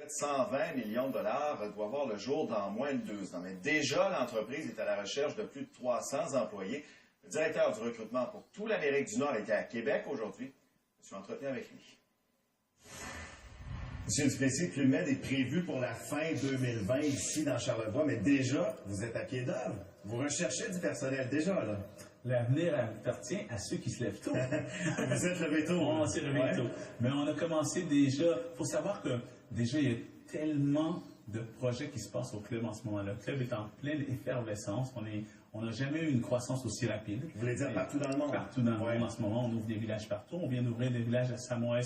de 120 millions de dollars doit voir le jour dans moins de 2 ans. Mais déjà, l'entreprise est à la recherche de plus de 300 employés. Le directeur du recrutement pour toute l'Amérique du Nord était à Québec aujourd'hui. Je me suis entretenu avec lui. Monsieur Duplessis, Club Med est prévu pour la fin 2020 ici dans Charlevoix, mais déjà, vous êtes à pied d'œuvre. Vous recherchez du personnel déjà, là. L'avenir appartient à ceux qui se lèvent tôt. Vous êtes levé tôt. On s'est levé tôt. Mais on a commencé déjà. Il faut savoir que déjà, il y a tellement de projets qui se passent au club en ce moment. Le club est en pleine effervescence. On n'a jamais eu une croissance aussi rapide. Vous voulez dire partout dans le monde? Partout dans le monde en ce moment. On ouvre des villages partout. On vient d'ouvrir des villages à Samoès,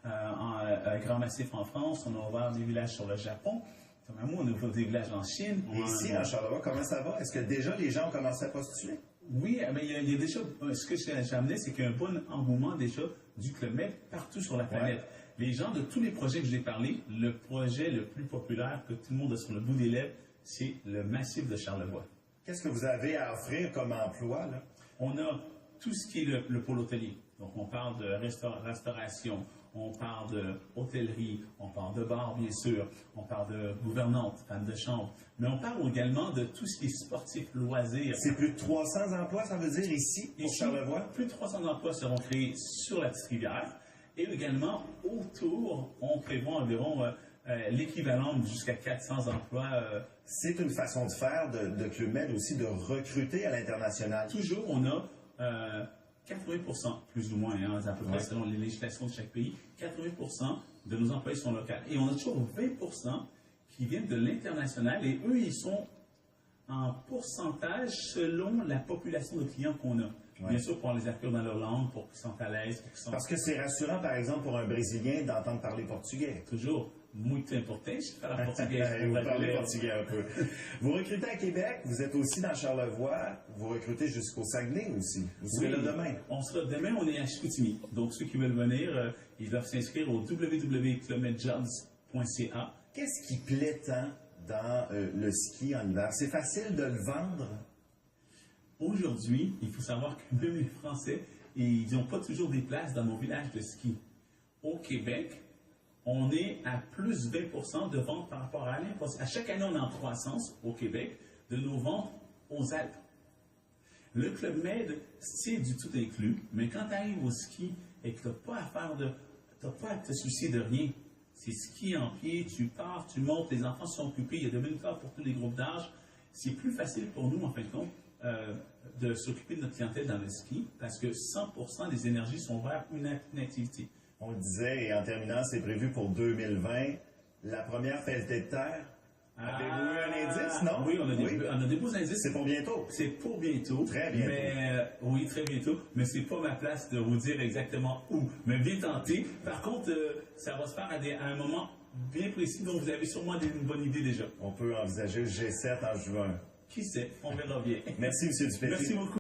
Grand Massif en France. On a ouvert des villages sur le Japon. Moi, on a ouvert des villages en Chine. Et ici, à Charlevoix, comment ça va? Est-ce que déjà les gens ont commencé à postuler? Oui, mais il y a déjà, ce que j'ai amené, c'est qu'il y a un bon engouement déjà du Club Med partout sur la planète. Les gens de tous les projets que je vous ai parlé, le projet le plus populaire que tout le monde a sur le bout des lèvres, c'est le Massif de Charlevoix. Qu'est-ce que vous avez à offrir comme emploi, là? On a tout ce qui est le pôle hôtelier. Donc, on parle de restauration, on parle de hôtellerie, on parle de bar, bien sûr, on parle de gouvernante, femme de chambre, mais on parle également de tout ce qui est sportif, loisirs. C'est plus de 300 emplois, ça veut dire, ici, pour Charlevoix? Plus de 300 emplois seront créés sur la petite rivière. Et également, autour, on prévoit environ l'équivalent jusqu'à 400 emplois. C'est une façon de faire de Club Med aussi, de recruter à l'international. Toujours, on a 80%, plus ou moins, hein, à peu près selon les législations de chaque pays, 80% de nos employés sont locaux. Et on a toujours 20% qui viennent de l'international et eux, ils sont en pourcentage selon la population de clients qu'on a. Bien sûr, pour les accueillir dans leur langue, pour qu'ils soient à l'aise. Parce que c'est rassurant, par exemple, pour un Brésilien d'entendre parler portugais. Toujours. Muito importante de falar português. Vous parlez portugais un peu. Vous recrutez à Québec, vous êtes aussi dans Charlevoix, vous recrutez jusqu'au Saguenay aussi. Vous serez là demain. On sera demain, on est à Chicoutimi. Donc, ceux qui veulent venir, ils doivent s'inscrire au www.clubmedjobs.ca. Qu'est-ce qui plaît tant dans le ski en hiver? C'est facile de le vendre? Aujourd'hui, il faut savoir que même les Français, ils n'ont pas toujours des places dans nos villages de ski. Au Québec, on est à plus 20% de ventes par rapport à l'année. À chaque année, on est en croissance au Québec de nos ventes aux Alpes. Le Club Med, c'est du tout inclus, mais quand tu arrives au ski et que tu n'as pas à te soucier de rien, c'est ski en pied, tu pars, tu montes, les enfants sont occupés, il y a des moniteurs pour tous les groupes d'âge. C'est plus facile pour nous, en fin de compte, de s'occuper de notre clientèle dans le ski parce que 100% des énergies sont vers une activité. On le disait, et en terminant, c'est prévu pour 2020, la première pelletée de terre. Avez-vous eu un indice, non? Oui, on a des beaux indices. C'est pour bientôt? C'est pour bientôt. Très bientôt. Mais, oui, très bientôt. Mais c'est pas ma place de vous dire exactement où. Mais bien tenté. Par contre, ça va se faire à un moment bien précis, donc vous avez sûrement une bonne idée déjà. On peut envisager le G7 en juin. Qui sait? On verra bien. Merci, M. Duplessis. Merci beaucoup.